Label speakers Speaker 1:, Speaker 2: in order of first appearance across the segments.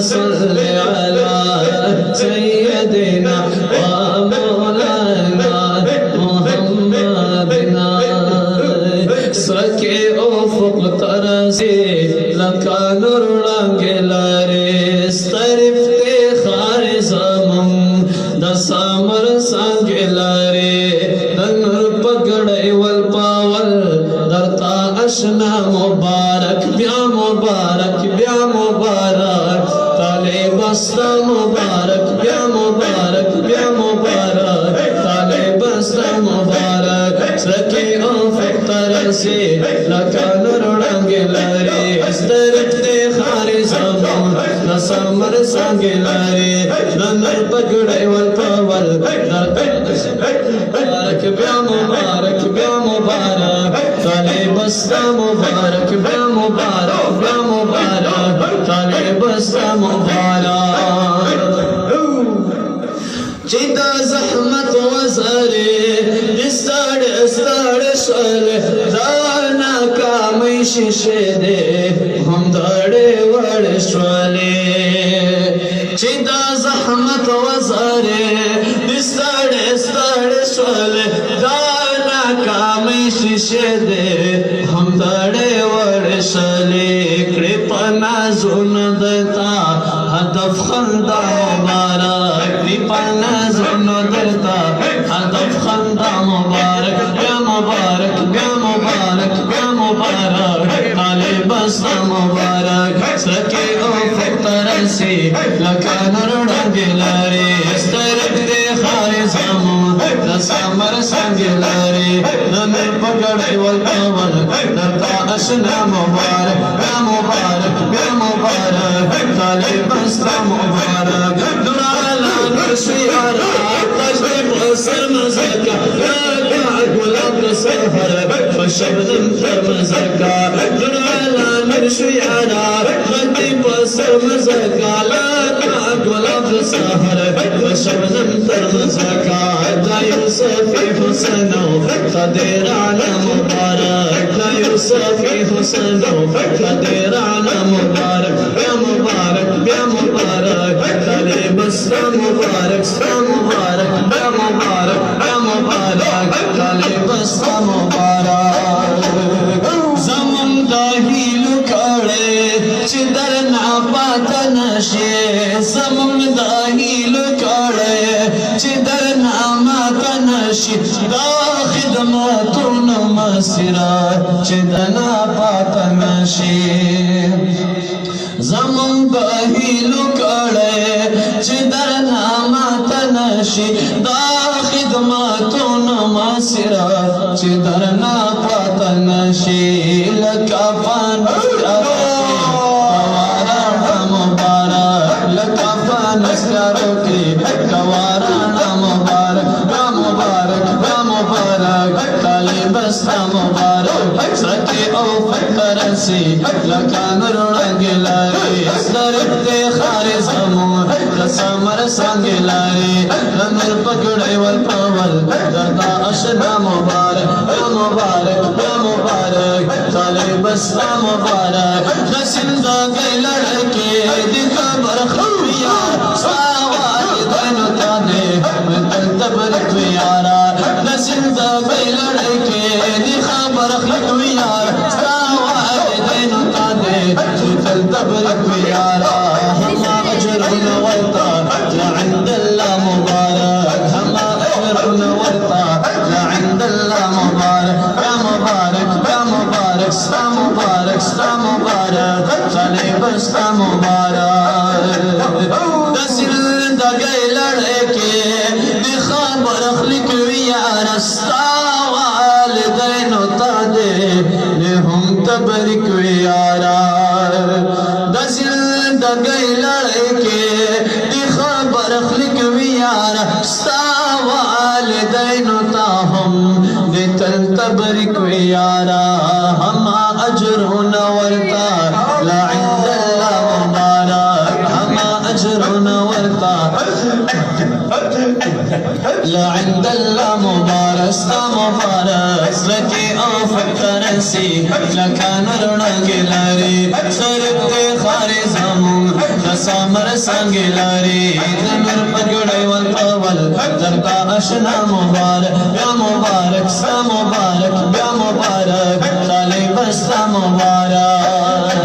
Speaker 1: صل على سيدنا ومولانا محمدنا سرکے افق ترسی لکا نور لنگلاری سترف تخار زمان دا سامر سنگلاری دنر پگڑی والپاول درتا اشنا مبارک بیا مبارک بیا مبارک طالب استا مبارک بیا مبارک بیا مبارک طالب استا مبارک سرکی افق ترسی لکا نور لنگلاری سترف تخار زمان دا سامر سنگلاری دنر پگڑی والپاول درتا مبارک بیا مبارک بیا مبارک طالب استا مبارک بیا مبارک بیا مبارک طالب استا مبارک چی دا زحمت وزاری استار استار شل دانا کامی شیشه دے ہم داڑے وڑ شوالی چی دا زحمت وزاری استار استار شل دانا کامی شیشه دے ہم داڑے وڑ شوالی کرپنا زون دتا هدف خندا مبارک کرپنا زون دتا هدف خندا مبارک بیا مبارک بیا مبارک بیا مبارک طالب استا مبارک سرکی افق ترسی لکا نور لنگلاری سترک تخار زمان دا سامر سنگلاری نمر پگڑی والپاول درتا اشنا مبارک بیا مبارک بیا مبارک طالب استا مبارک درالا نرشیارا تجدب غسر مزکا لاکا گلاب نصفر فشبنم تر مزکا درالا نرشیارا تجدب غسر مزکا لاکا گلاب نصفر فشبنم تر مزکا دا یوسفی حسنو خدیر علی مبارک دا یوسفی حسنو خدیر علی مبارک بیا مبارک بیا مبارک طالب استا مبارک ستا مبارک بیا مبارک بیا مبارک طالب استا مبارک زمون دا هیلو کڑے چی در ناپاتا نشی زمون دا هیلو کڑے چی در ناماتا نشی دا خدمتون مسیرا چی در ناپاتا نشی زمون بهیلو کڑے چی در ناماتا نشی دا خدمتون مسیرا چی در ناپاتا نشی لکا فانس کوارانا مبارک لکا فانس کروکی کوارانا مبارک بیا مبارک بیا مبارک طالب استا مبارک سرکی افق ترسی لکا نور لنگلاری سترک تخار زمان دا سامر سنگلاری نمر پگڑی والپاول درتا اشنا مبارک بیا مبارک بیا مبارک طالب استا مبارک نسل دا گئی لڑکی دکھا برخویار ساوائی دینو تا دے من تل تبرک ویارا نسل دا گئی لڑکی دکھا برخویار ساوائی دینو تا دے من تل تبرک ویارا ہما اجر نورتا لعند اللہ مبارک ہما اجر نورتا لعند اللہ مبارک یا مبارک یا مبارک ستا مبارک ستا مبارک طالب استا مبارک دسل دا گئی لڑکی دی خبر اخلق ویارا ستا والدینو تا دے لہم تبرک ویارا دسل دا گئی لڑکی دی خبر اخلق ویارا ستا والدینو تا ہم دی تل تبرک ویارا ہما اجر نورتا لعند اللہ مبارک ہما اجر نورتا لعند اللہ مبارک ستا مبارک سرکی افق ترسی لکا نور لنگلاری سرک تخار زمان دا سامر سنگلاری دنور پگڑی والقول درتا اشنا مبارک بیا مبارک سا مبارک بیا مبارک طالب سا مبارک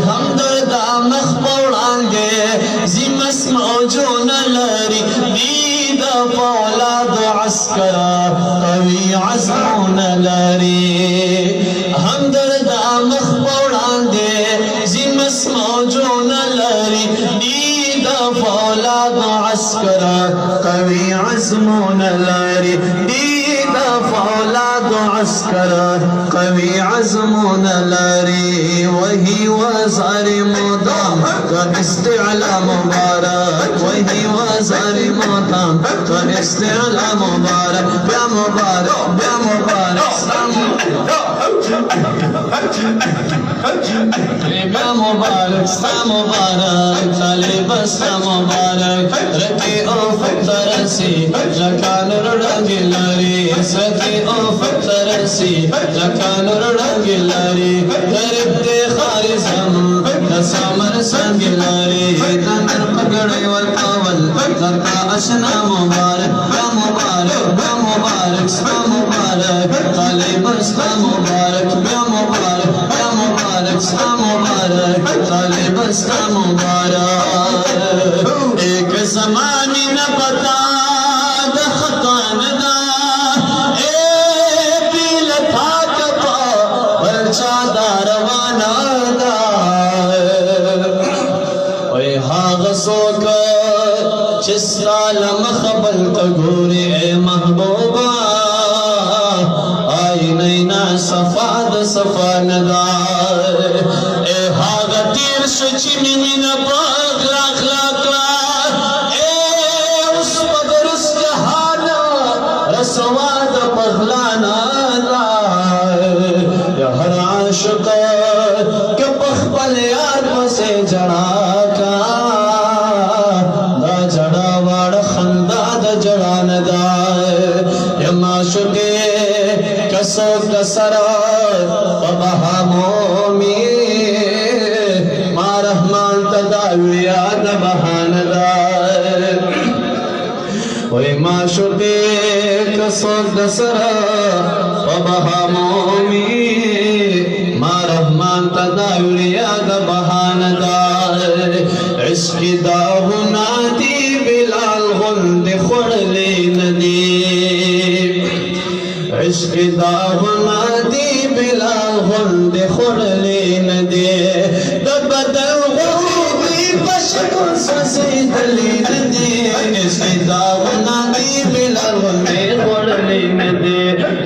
Speaker 1: همدردا مخبوران دے زمس موجون لاری دید فولاد عسکرا قوی عزمون لاری همدردا مخبوران دے زمس موجون لاری دید فولاد عسکرا قوی عزمون لاری دید فولاد عسکرا قوی عزمون لاری وہی وزار مدام کا استعلا مبارک وہی وزار مدام کا استعلا مبارک بیا مبارک بیا مبارک بیا مبارک سا مبارک طالب سا مبارک رکی افق ترسی لکان رڑنگی لاری رکی افق ترسی لکان رڑنگی لاری غریب دے خارزم دسامر سنگلاری دنر پگڑی والقول درتا اشنا مبارک بیا مبارک بیا مبارک سا مبارک طالب سا مبارک بیا مبارک بیا مبارک سا مبارک طالب سا مبارک ایک زمانی نہ پتا دخطا ندا اے پیل پاک پا برچا داروانا دا اے حاغ سوکا چستا لمخبل تگوری اے محبوبا آئی نینا صفاد صفا ندار اے حاغ تیر شچی ممین باغ اخلاقا اے اس پدر اس جہانا رسواد پغلانا یا ہر عاشق کہ پخبل یار پسے جڑا کا دا جڑا وار خندا دا جڑان دا یا معشوقے کسو کسرا فبہا مومی ما رحمان تداوی یاد بہان دا وی معشوقے کسو کسرا فبہا مومی ما رحمان تداوی یاد بہان دا عشق داو نادی بلال غند خورلی ندی عشق داو نادی بلال غند خورلی ندی دبدل غوبی پشکل سسیدلی ندی عشق داو نادی بلال غند خورلی ندی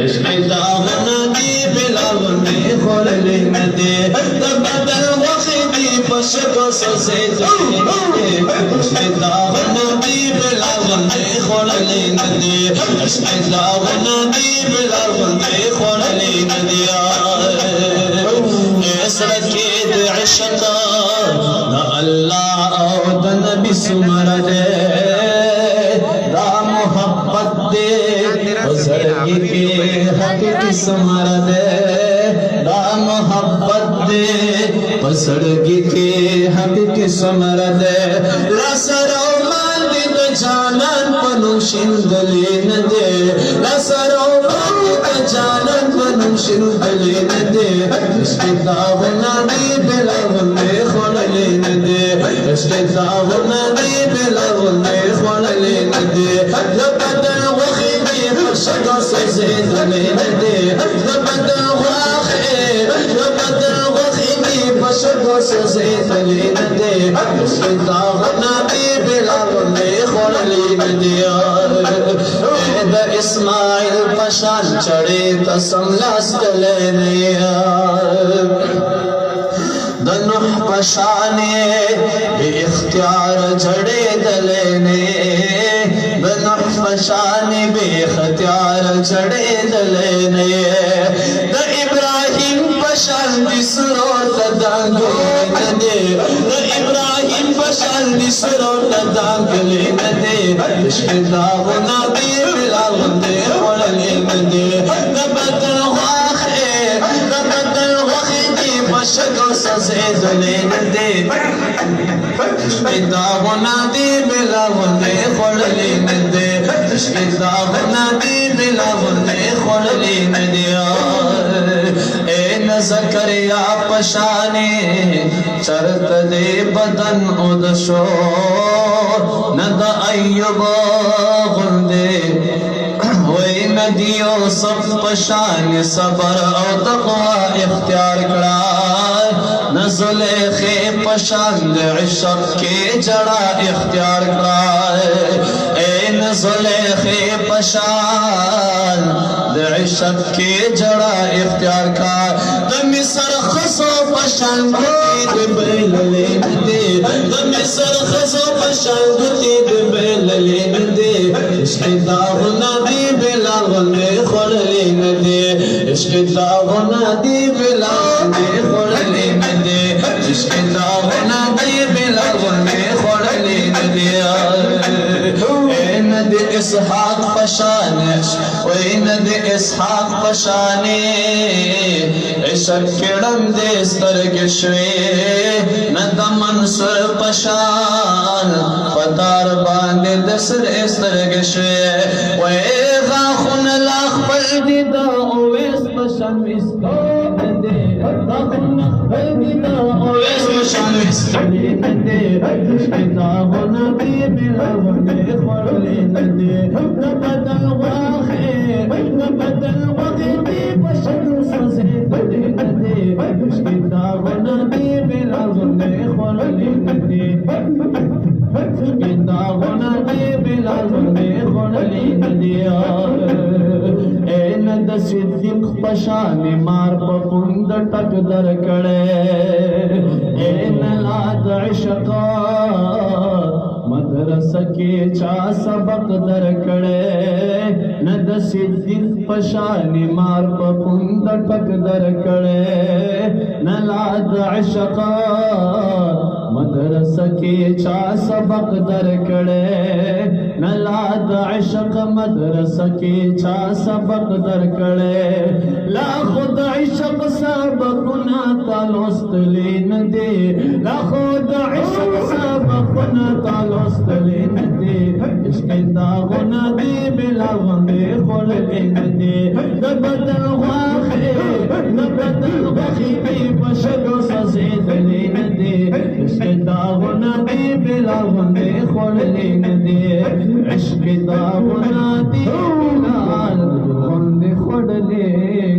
Speaker 1: عشق داو نادی بلال غند خورلی ندی دبدل غوبی پشکل سسیدلی ندی عشق داو نادی بلال غند خورلی ندی عشق داو نادی بلال غند خورلی ندی اسرکید عشقا نا اللہ او دا نبی سمر دے دا محبت دے وزرگی کے حقیقی سمر دے دا محبت دے وزرگی کے حقیقی سمر دے لسر او ماندی دا جانان پنو شندلی ندے لسر او ماندی دا جانان پنو شندلی ندے عشق داو نادی بلال غند خورلی ندے عشق داو نادی بلال غند خورلی ندے لبدن وخیدی خشکا سزیدلی ندے لبدن وخیدی خشکا سزیدلی ندے عشق داو نادی بلال غند خورلی ندے دا اسماعیل پشان چڑے تسم لاست لینے دا نوح پشانے بے اختیار جڑے دلینے دا نوح پشانے بے اختیار جڑے دلینے دا ابراہیم پشان بسرو تدانگلے ندے دا ابراہیم پشان بسرو تدانگلے ندے عشق داو نادی بلال غند خورلی ندے دا بدل غاخے دا بدل غاخے دی پشکل سزیدلی ندی عشق داغنا دی بلا غندے خوڑلی ندی عشق داغنا دی بلا غندے خوڑلی ندی اے نزکریا پشانی چرت دے بدن ادشو ند ایوب غندے وی ندیو سب پشان صبر او تقوی اختیار کرا نزلیخی پشان دے عشق کی جڑا اختیار کرا اے نزلیخی پشان دے عشق کی جڑا اختیار کرا دمی سر خسو پشان دوتی دے بیللین دے دمی سر خسو پشان دوتی دے بیللین دے عشق داغنا دی بلا غندے خوڑلی ندی عشق داغنا دی بلا غندے خوڑلی ندی عشق داغنا دی بلا غندے خوڑلی ندی اے ندی اسحاق پشانش وے ندی اسحاق پشانی عشق کڑم دے سترگشوی ند منصور پشان فتار باندے دسر استرگشوی وے غاخون لاخ پل دیدا اویس پشان ویسکلی ندے غاخون لاخ پل دیدا اویس پشان ویسکلی ندے عشق داغنا دی بلا غندے خوڑلی ندے نبدل واخی نبدل واخی دی پشان سزیدلی ندے عشق داغنا دی بلا غندے خوڑلی ندے عشق داغنا دی بلا غندے خوڑلی ندے اے ند صدیق پشان مار پکند ٹک در کڑے اے نلاد عشقا مدرسہ کے چا سبق در کڑے ند صدیق پشان مار پکند ٹک در کڑے نلاد عشقا مدرسہ کے چا سبق در کڑے نلاد عشق مدرسہ کے چا سبق در کڑے لا خود عشق سبقنا تالوستلین دے لا خود عشق سبقنا تالوستلین دے عشق داغنا دے بلا غندے خوڑلین دے نبدل واخی نبدل واخی بی بشگو سزیدلین دے عشق داغنا دے بلا غندے خوڑلین دے عشق داغنا دی بلا غندے خوڑلین